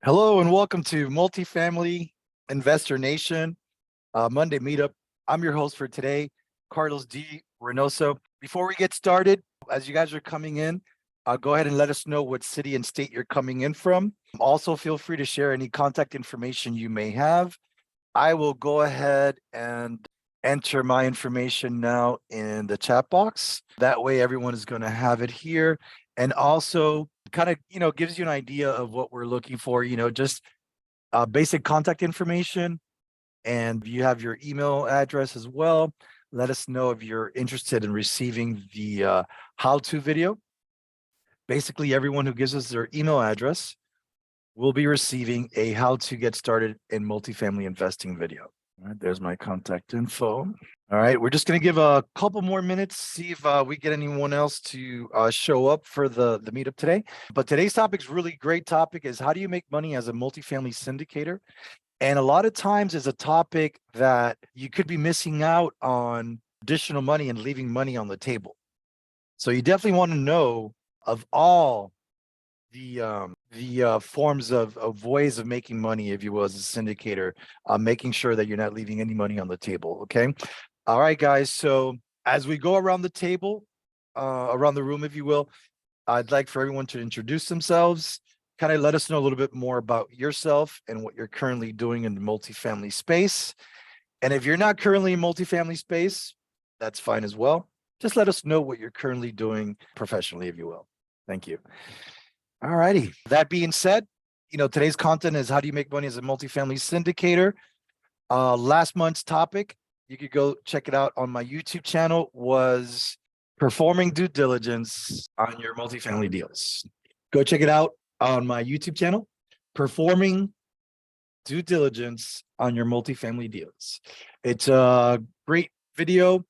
Hello and welcome to Multifamily Investor Nation Monday Meetup. I'm your host for today, Carlos D. Reinoso. Before we get started, as you guys are coming in, go ahead and let us know what city and state you're coming in from. Also, feel free to share any contact information you may have. I will go ahead and enter my information now in the chat box. That way everyone is going to have it here. And also kind of, gives you an idea of what we're looking for, just basic contact information. And you have your email address as well. Let us know if you're interested in receiving the how-to video. Basically, everyone who gives us their email address will be receiving a how to get started in multifamily investing video. All right, there's my contact info. All right, we're just going to give a couple more minutes, see if we get anyone else to show up for the meetup today. But today's topic is really great topic is how do you make money as a multifamily syndicator? And a lot of times is a topic that you could be missing out on additional money and leaving money on the table. So you definitely want to know of all the forms of ways of making money, if you will, as a syndicator, making sure that you're not leaving any money on the table. Okay. All right, guys. So as we go around the table, around the room, if you will, I'd like for everyone to introduce themselves, kind of let us know a little bit more about yourself and what you're currently doing in the multifamily space. And if you're not currently in multifamily space, that's fine as well. Just let us know what you're currently doing professionally, if you will. Thank you. All righty. That being said, today's content is how do you make money as a multifamily syndicator? Last month's topic, you could go check it out on my YouTube channel, was performing due diligence on your multifamily deals. Go check it out on my YouTube channel, performing due diligence on your multifamily deals. It's a great video.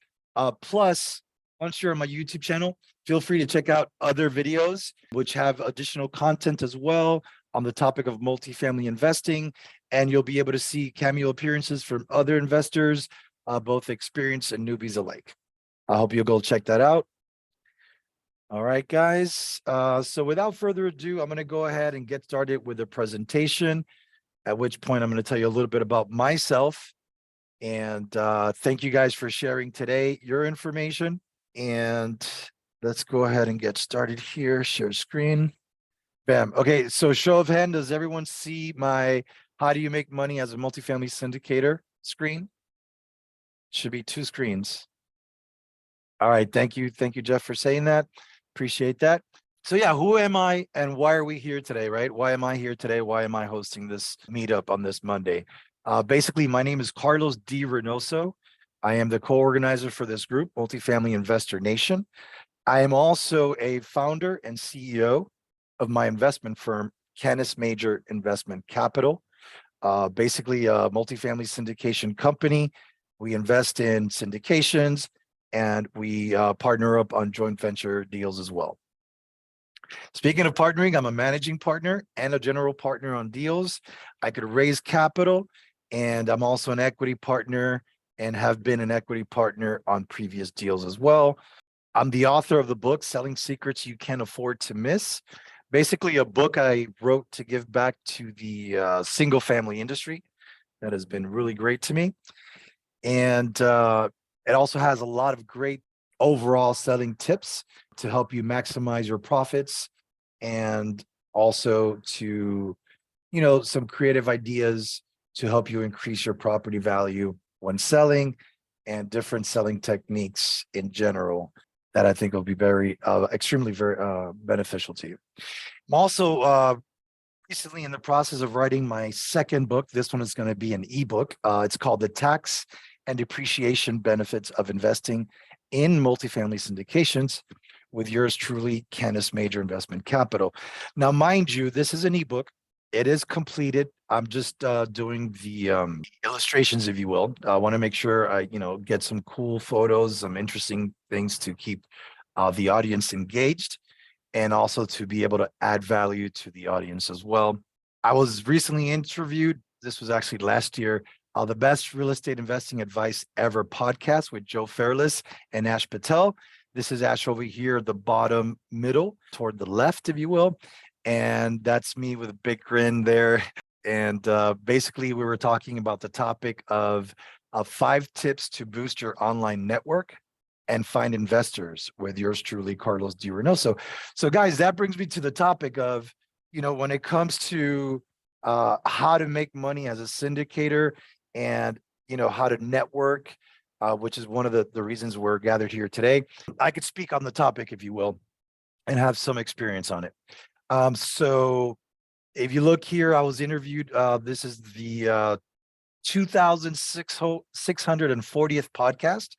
Plus, once you're on my YouTube channel, feel free to check out other videos which have additional content as well on the topic of multifamily investing. And you'll be able to see Cameo appearances from other investors, both experienced and newbies alike. I hope you'll go check that out. All right, guys. So without further ado, I'm going to go ahead and get started with the presentation, at which point I'm going to tell you a little bit about myself. And thank you guys for sharing today your information. And let's go ahead and get started here. Share screen. Bam. Okay, so show of hand, does everyone see my how do you make money as a multifamily syndicator screen? Should be two screens. All right, thank you. Thank you, Jeff, for saying that. Appreciate that. So yeah, who am I and why are we here today, right? Why am I here today? Why am I hosting this meetup on this Monday? Basically, my name is Carlos D. Reinoso. I am the co-organizer for this group, Multifamily Investor Nation. I am also a founder and CEO of my investment firm, Canis Major Investment Capital. Basically a multifamily syndication company. We invest in syndications and we partner up on joint venture deals as well. Speaking of partnering, I'm a managing partner and a general partner on deals. I could raise capital, and I'm also an equity partner and have been an equity partner on previous deals as well. I'm the author of the book, Selling Secrets You Can't Afford to Miss. Basically a book I wrote to give back to the single family industry that has been really great to me. And it also has a lot of great overall selling tips to help you maximize your profits, and also to, some creative ideas to help you increase your property value when selling, and different selling techniques in general that I think will be very, extremely, very beneficial to you. I'm also recently in the process of writing my second book. This one is going to be an ebook. It's called The Tax and Depreciation Benefits of Investing in Multifamily Syndications, with yours truly, Canis Major Investment Capital. Now, mind you, this is an ebook. It is completed. I'm just doing the illustrations, if you will. I want to make sure I, get some cool photos, some interesting things to keep the audience engaged, and also to be able to add value to the audience as well. I was recently interviewed. This was actually last year. The Best Real Estate Investing Advice Ever podcast with Joe Fairless and Ash Patel. This is Ash over here, the bottom middle, toward the left, if you will. And that's me with a big grin there. And basically, we were talking about the topic of 5 tips to boost your online network and find investors with yours truly, Carlos D. Reinoso. So, guys, that brings me to the topic of, when it comes to how to make money as a syndicator and, how to network, which is one of the reasons we're gathered here today. I could speak on the topic, if you will, and have some experience on it. So if you look here, I was interviewed. This is the 2640th podcast.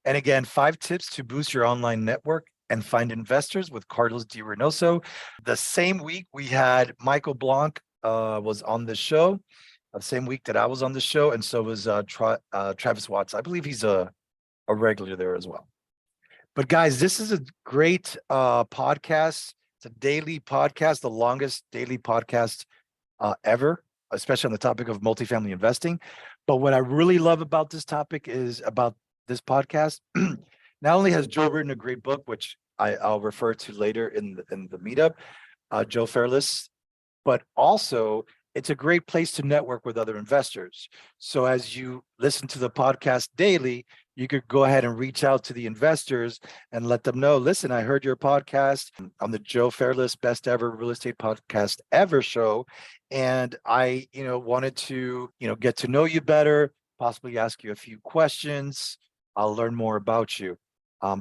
And again, 5 tips to boost your online network and find investors with Carlos D. Reinoso. The same week we had Michael Blanc was on the show. The same week that I was on the show, and so was Travis Watts. I believe he's a regular there as well. But guys, this is a great podcast. It's a daily podcast, the longest daily podcast ever, especially on the topic of multifamily investing. But what I really love about this topic is about this podcast. Not only has Joe written a great book, which I'll refer to later in the meetup, Joe Fairless, but also it's a great place to network with other investors. So as you listen to the podcast daily, you could go ahead and reach out to the investors and let them know, listen, I heard your podcast on the Joe Fairless Best Ever Real Estate Podcast Ever show. And I, wanted to, get to know you better, possibly ask you a few questions. I'll learn more about you.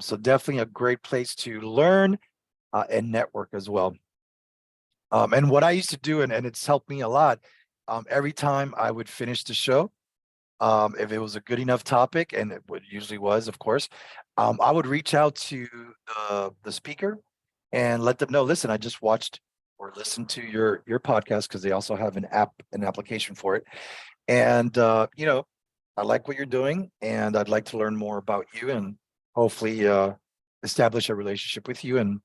So definitely a great place to learn and network as well. And what I used to do, and it's helped me a lot, every time I would finish the show, if it was a good enough topic, and it usually was, of course, I would reach out to the speaker and let them know, listen, I just watched or listened to your podcast, because they also have an application for it. And, I like what you're doing, and I'd like to learn more about you and hopefully establish a relationship with you and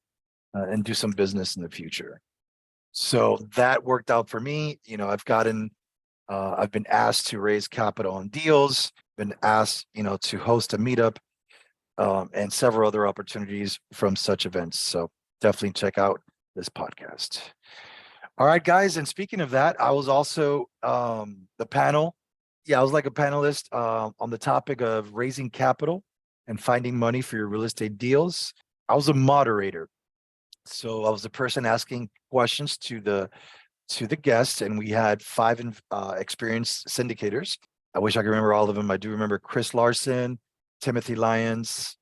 do some business in the future. So that worked out for me. I've been asked to raise capital on deals, been asked, to host a meetup, and several other opportunities from such events. So definitely check out this podcast. All right, guys. And speaking of that, I was also the panel. Yeah, I was like a panelist on the topic of raising capital and finding money for your real estate deals. I was a moderator. So I was the person asking questions to the guests, and we had 5 experienced syndicators. I wish I could remember all of them. I do remember Chris Larson, Timothy Lyons,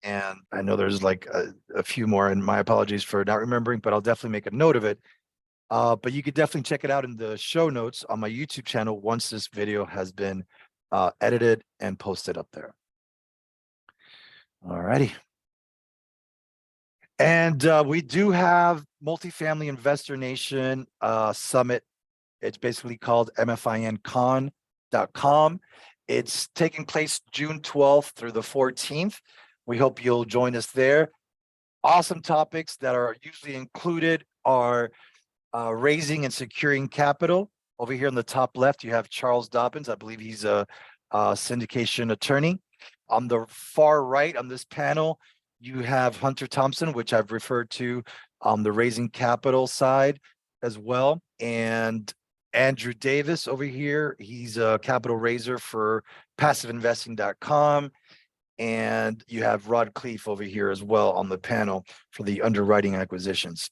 and I know there's like a few more, and my apologies for not remembering, but I'll definitely make a note of it. But you could definitely check it out in the show notes on my YouTube channel once this video has been edited and posted up there. All righty. And we do have Multifamily Investor Nation Summit. It's basically called mfincon.com. It's taking place June 12th through the 14th. We hope you'll join us there. Awesome topics that are usually included are raising and securing capital. Over here on the top left, you have Charles Dobbins. I believe he's a syndication attorney. On the far right on this panel, you have Hunter Thompson, which I've referred to on the raising capital side as well. And Andrew Davis over here, he's a capital raiser for passiveinvesting.com. And you have Rod Cleef over here as well on the panel for the underwriting acquisitions.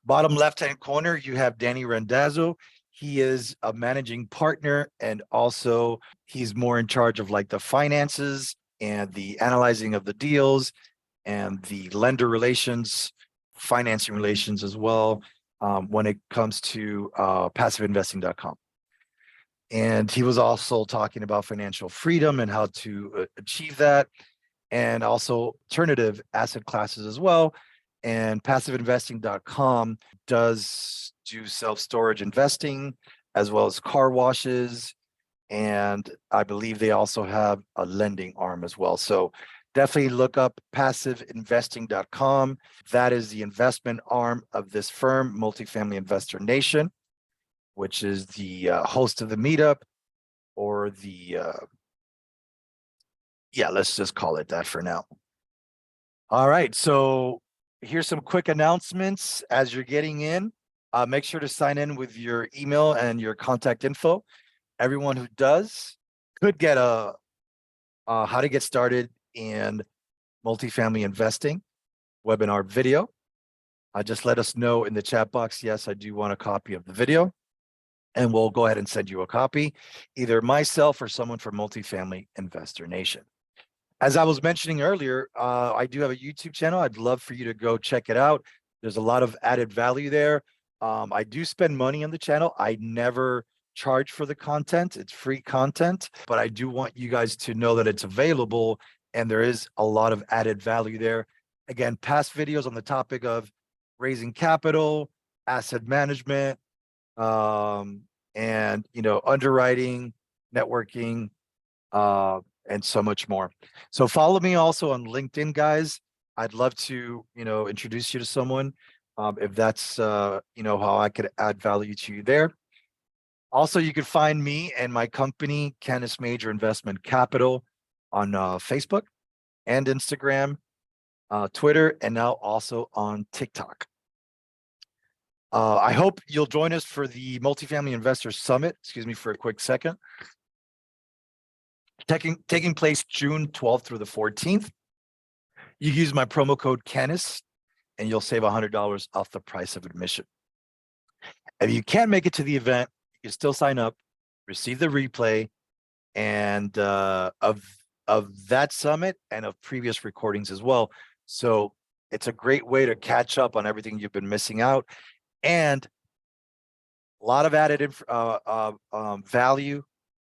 Bottom left-hand corner, you have Danny Randazzo. He is a managing partner, and also he's more in charge of like the finances and the analyzing of the deals and the lender relations, financing relations as well, when it comes to passiveinvesting.com. And he was also talking about financial freedom and how to achieve that, and also alternative asset classes as well. And passiveinvesting.com does do self-storage investing as well as car washes. And I believe they also have a lending arm as well. So definitely look up passiveinvesting.com. That is the investment arm of this firm, Multifamily Investor Nation, which is the host of the meetup, or the, let's just call it that for now. All right. So here's some quick announcements as you're getting in. Make sure to sign in with your email and your contact info. Everyone who does could get a how to get started in multifamily investing webinar video. Just let us know in the chat box. Yes, I do want a copy of the video, and we'll go ahead and send you a copy, either myself or someone from Multifamily Investor Nation. As I was mentioning earlier, I do have a YouTube channel. I'd love for you to go check it out. There's a lot of added value there. I do spend money on the channel. I never charge for the content. It's free content, but I do want you guys to know that it's available and there is a lot of added value there. Again, past videos on the topic of raising capital, asset management, and underwriting, networking, and so much more. So follow me also on LinkedIn, guys. I'd love to, introduce you to someone, if that's, how I could add value to you there. Also, you could find me and my company, Canis Major Investment Capital, on Facebook and Instagram, Twitter, and now also on TikTok. I hope you'll join us for the Multifamily Investor Summit. Excuse me for a quick second. Taking place June 12th through the 14th. You use my promo code Canis and you'll save $100 off the price of admission. If you can't make it to the event, you can still sign up, receive the replay, and of that summit and of previous recordings as well. So it's a great way to catch up on everything you've been missing out, and a lot of added value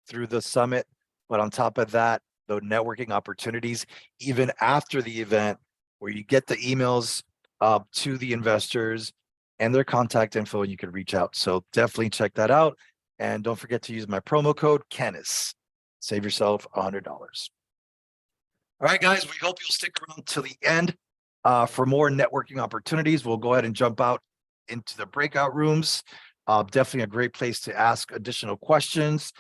through the summit. But on top of that, the networking opportunities, even after the event, where you get the emails to the investors and their contact info, and you can reach out. So definitely check that out. And don't forget to use my promo code Canis. Save yourself $100. All right, guys, we hope you'll stick around to the end for more networking opportunities. We'll go ahead and jump out into the breakout rooms. Definitely a great place to ask additional questions.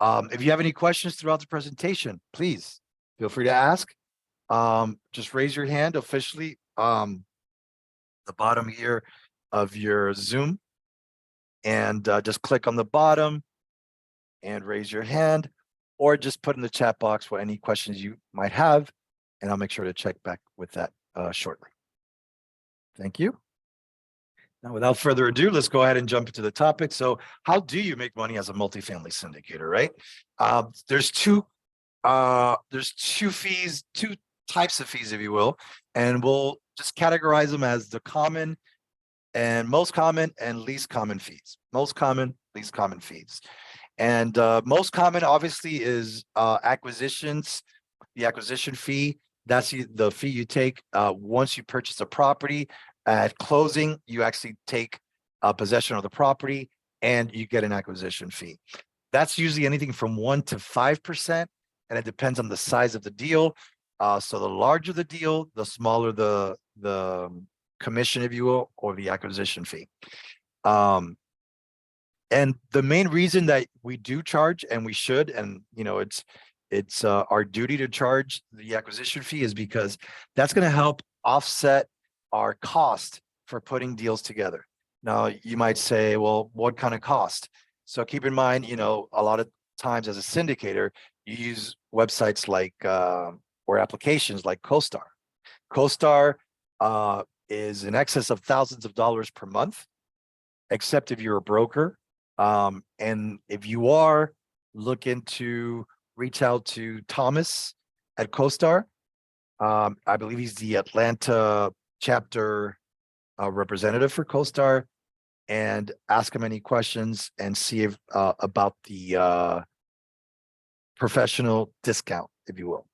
If you have any questions throughout the presentation, please feel free to ask. Just raise your hand officially, the bottom here of your Zoom, and just click on the bottom and raise your hand, or just put in the chat box what any questions you might have, and I'll make sure to check back with that shortly. Thank you. Now, without further ado, let's go ahead and jump into the topic. So how do you make money as a multifamily syndicator, right? There's two fees, two types of fees, if you will, and we'll just categorize them as the common and most common and least common fees. Most common, least common fees. And most common, obviously, is acquisitions. The acquisition fee, that's the fee you take once you purchase a property. At closing, you actually take possession of the property and you get an acquisition fee. That's usually anything from 1% to 5%, and it depends on the size of the deal. So the larger the deal, the smaller the commission, if you will, or the acquisition fee. And the main reason that we do charge, and we should, and it's our duty to charge the acquisition fee, is because that's going to help offset our cost for putting deals together. Now, you might say, well, what kind of cost? So keep in mind, a lot of times as a syndicator, you use websites like or applications like CoStar. CoStar is in excess of thousands of dollars per month, except if you're a broker. And if you are looking to reach out to Thomas at CoStar, I believe he's the Atlanta chapter representative for CoStar, and ask him any questions and see if about the professional discount, if you will.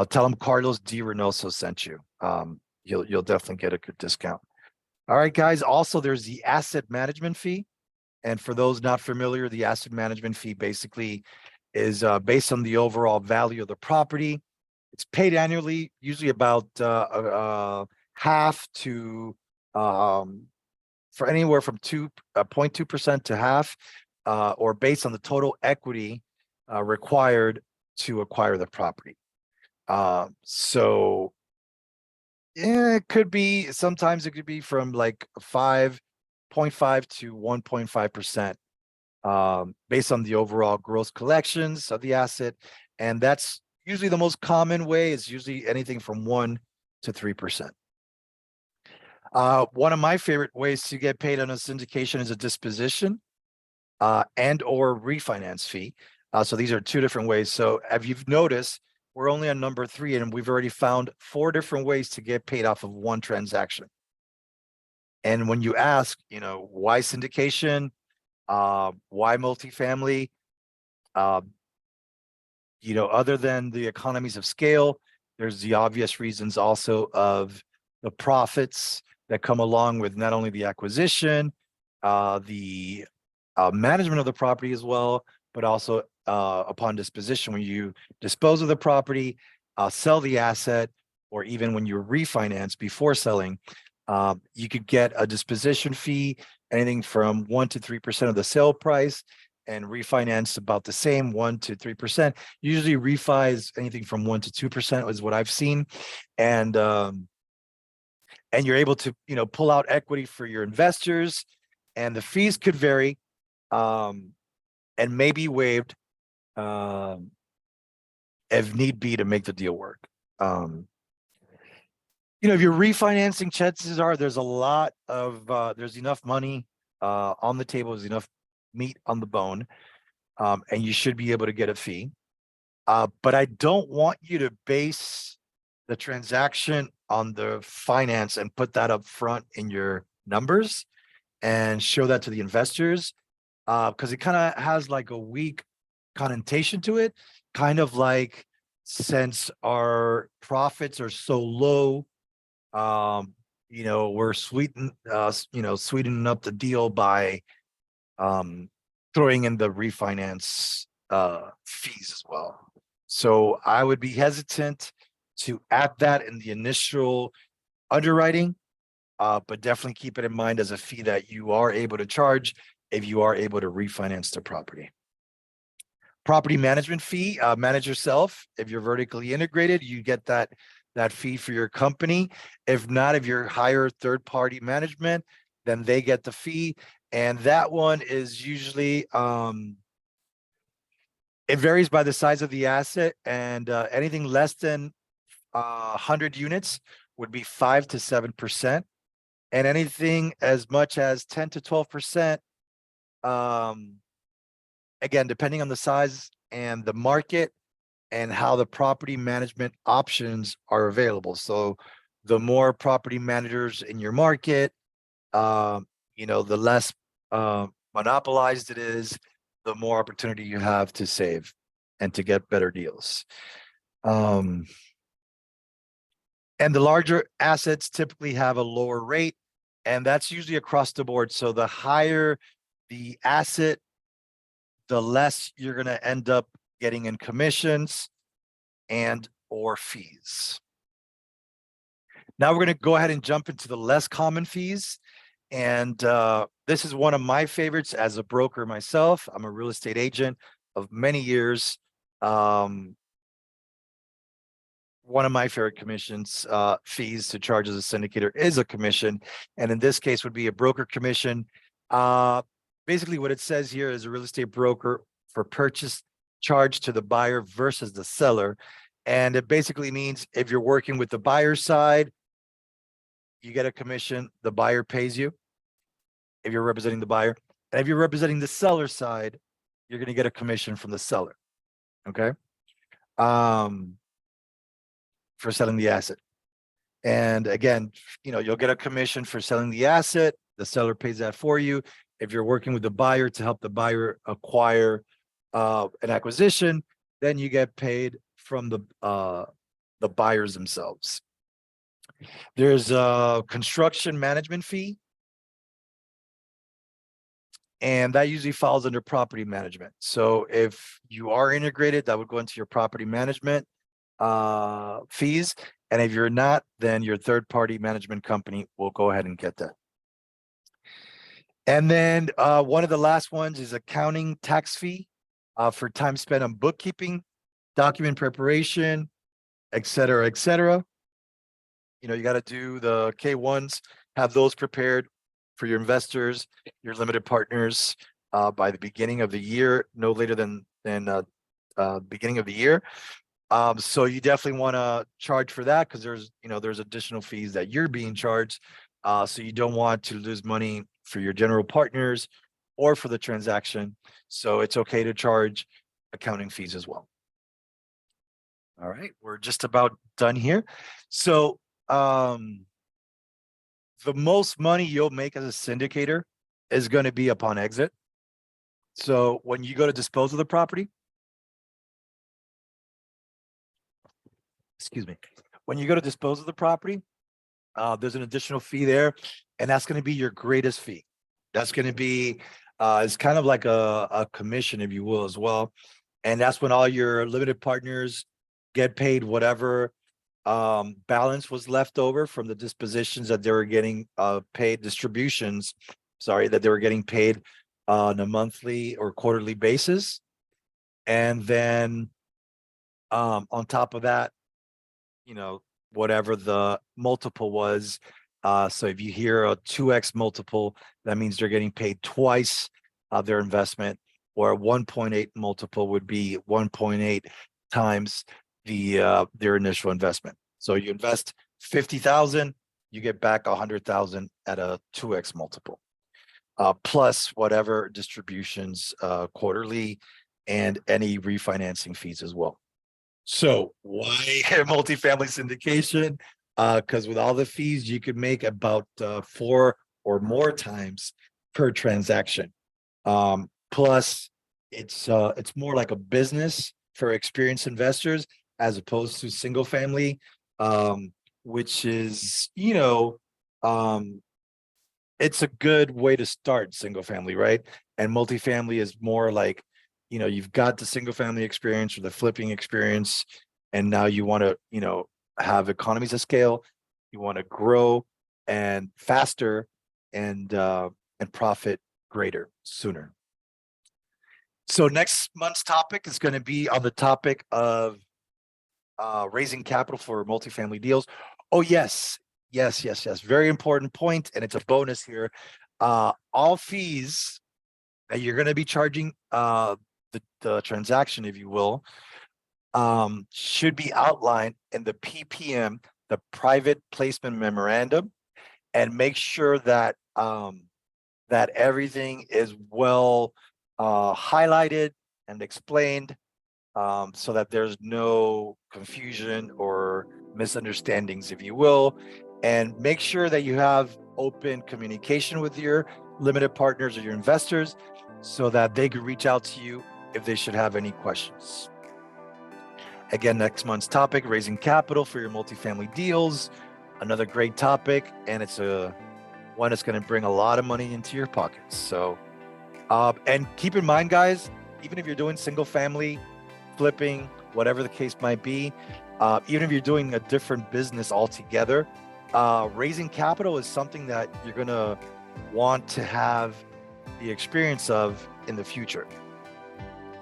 Tell him Carlos D. Reinoso sent you. You'll definitely get a good discount. All right, guys. Also, there's the asset management fee. And for those not familiar, the asset management fee basically is based on the overall value of the property. It's paid annually, usually about half to for anywhere from 0.2% to half, or based on the total equity required to acquire the property. So Yeah, it could be. Sometimes it could be from like 5.5 to 1.5%, based on the overall gross collections of the asset. And that's usually the most common way is usually anything from 1 to 3%. One of my favorite ways to get paid on a syndication is a disposition and or refinance fee. So these are two different ways. So if you've noticed, we're only on number 3, and we've already found 4 different ways to get paid off of one transaction. And when you ask, why syndication, why multifamily, uh, other than the economies of scale, there's the obvious reasons also of the profits that come along with not only the acquisition, the management of the property as well, but also upon disposition, when you dispose of the property, sell the asset, or even when you refinance before selling, you could get a disposition fee, anything from 1 to 3% of the sale price, and refinance about the same 1 to 3%. Usually refis anything from 1 to 2% is what I've seen. And you're able to, pull out equity for your investors, and the fees could vary, and may be waived, if need be, to make the deal work. If you're refinancing, chances are there's a lot of there's enough money on the table, there's enough meat on the bone, and you should be able to get a fee. But I don't want you to base the transaction on the finance and put that up front in your numbers and show that to the investors, because it kind of has like a weak connotation to it, kind of like, since our profits are so low, we're sweetening up the deal by throwing in the refinance fees as well. So I would be hesitant to add that in the initial underwriting, but definitely keep it in mind as a fee that you are able to charge if you are able to refinance the property. Property management fee, manage yourself. If you're vertically integrated, you get that fee for your company. If not, if you're hire third-party management, then they get the fee. And that one is usually, it varies by the size of the asset, and anything less than 100 units would be 5 to 7%. And anything as much as 10 to 12%, again, depending on the size and the market and how the property management options are available. So the more property managers in your market, the less monopolized it is, the more opportunity you have to save and to get better deals. And the larger assets typically have a lower rate, and that's usually across the board. So the higher the asset, the less you're going to end up getting in commissions and or fees. Now we're going to go ahead and jump into the less common fees. And this is one of my favorites as a broker myself. I'm a real estate agent of many years. One of my favorite commissions, fees to charge as a syndicator, is a commission. And in this case would be a broker commission. Basically what it says here is a real estate broker for purchase charge to the buyer versus the seller. And it basically means if you're working with the buyer side, you get a commission, the buyer pays you if you're representing the buyer. And if you're representing the seller side, you're going to get a commission from the seller. Okay. For selling the asset. And again, you'll get a commission for selling the asset. The seller pays that for you. If you're working with the buyer to help the buyer acquire an acquisition, then you get paid from the buyers themselves. There's a construction management fee, and that usually falls under property management. So if you are integrated, that would go into your property management fees. And if you're not, then your third-party management company will go ahead and get that. And then one of the last ones is accounting tax fee for time spent on bookkeeping, document preparation, et cetera, et cetera. You got to do the K1s, have those prepared for your investors, your limited partners by the beginning of the year, no later than beginning of the year. So you definitely want to charge for that because there's additional fees that you're being charged. So you don't want to lose money for your general partners or for the transaction. So it's okay to charge accounting fees as well. All right, we're just about done here. So the most money you'll make as a syndicator is going to be upon exit. So when you go to dispose of the property, when you go to dispose of the property, there's an additional fee there, and that's going to be your greatest fee. That's going to be, it's kind of like a commission, if you will, as well. And that's when all your limited partners get paid whatever balance was left over from the dispositions that they were getting paid, distributions, that they were getting paid on a monthly or quarterly basis. And then on top of that, whatever the multiple was. So if you hear a 2x multiple, that means they're getting paid twice their investment, or a 1.8 multiple would be 1.8 times their initial investment. So you invest 50,000, you get back 100,000 at a 2x multiple, plus whatever distributions quarterly and any refinancing fees as well. So why multifamily syndication? Because with all the fees, you could make about 4 or more times per transaction. Plus, it's more like a business for experienced investors as opposed to single family, which is it's a good way to start single family, right? And multifamily is more like, you've got the single family experience or the flipping experience, and now you want to, have economies of scale. You want to grow and faster and profit greater sooner. So next month's topic is going to be on the topic of raising capital for multifamily deals. Oh, yes. Very important point, and it's a bonus here. All fees that you're going to be charging the transaction, if you will, should be outlined in the PPM, the private placement memorandum, and make sure that that everything is well highlighted and explained, so that there's no confusion or misunderstandings, if you will. And make sure that you have open communication with your limited partners or your investors so that they can reach out to you if they should have any questions. Again, next month's topic, raising capital for your multifamily deals. Another great topic, and it's one that's going to bring a lot of money into your pockets. So, and keep in mind, guys, even if you're doing single family, flipping, whatever the case might be, even if you're doing a different business altogether, raising capital is something that you're going to want to have the experience of in the future.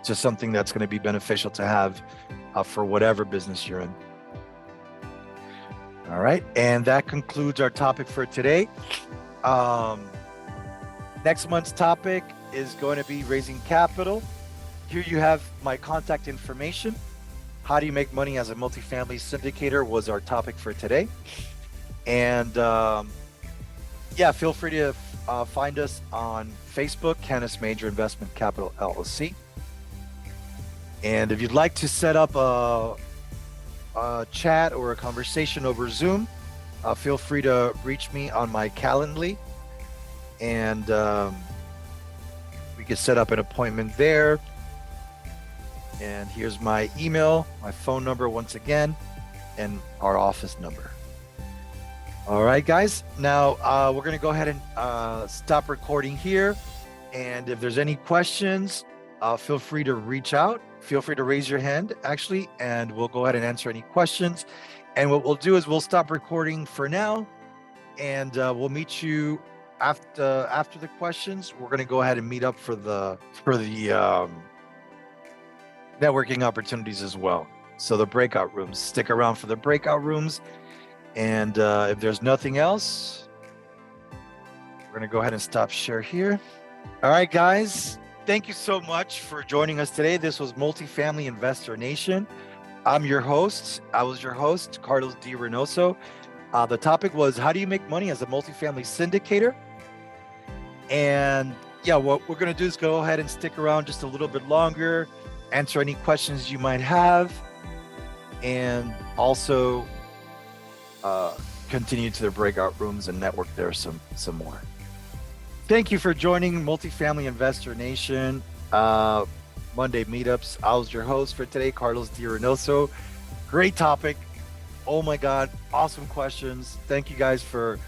It's just something that's going to be beneficial to have for whatever business you're in. All right, and that concludes our topic for today. Next month's topic is going to be raising capital. Here you have my contact information. How do you make money as a multifamily syndicator was our topic for today. And feel free to find us on Facebook, Canis Major Investment Capital LLC. And if you'd like to set up a chat or a conversation over Zoom, feel free to reach me on my Calendly, and we can set up an appointment there. And here's my email, my phone number once again, and our office number. All right, guys. Now we're going to go ahead and stop recording here. And if there's any questions, feel free to reach out. Feel free to raise your hand, actually, and we'll go ahead and answer any questions. And what we'll do is we'll stop recording for now, and we'll meet you after the questions. We're going to go ahead and meet up for the networking opportunities as well. So the breakout rooms, stick around for the breakout rooms. And if there's nothing else, we're going to go ahead and stop share here. All right, guys. Thank you so much for joining us today. This was Multifamily Investor Nation. I'm your host. I was your host, Carlos D. Reinoso. The topic was, how do you make money as a multifamily syndicator? And yeah, what we're going to do is go ahead and stick around just a little bit longer, answer any questions you might have, and also continue to the breakout rooms and network there some more. Thank you for joining Multifamily Investor Nation Monday Meetups. I was your host for today, Carlos D. Reinoso. Great topic. Oh my God, awesome questions. Thank you guys for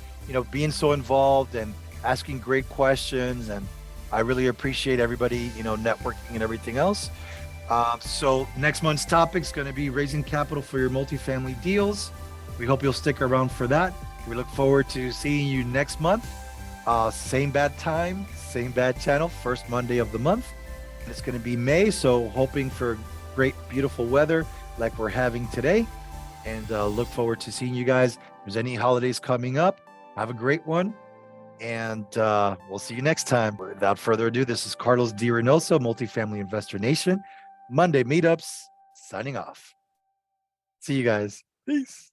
being so involved and asking great questions. And I really appreciate everybody networking and everything else. So next month's topic is going to be raising capital for your multifamily deals. We hope you'll stick around for that. We look forward to seeing you next month. Same bad time, same bad channel, first Monday of the month. It's going to be May, so hoping for great, beautiful weather like we're having today. And look forward to seeing you guys. If there's any holidays coming up, have a great one. And we'll see you next time. Without further ado, this is Carlos D. Reinoso, Multifamily Investor Nation. Monday Meetups, signing off. See you guys. Peace.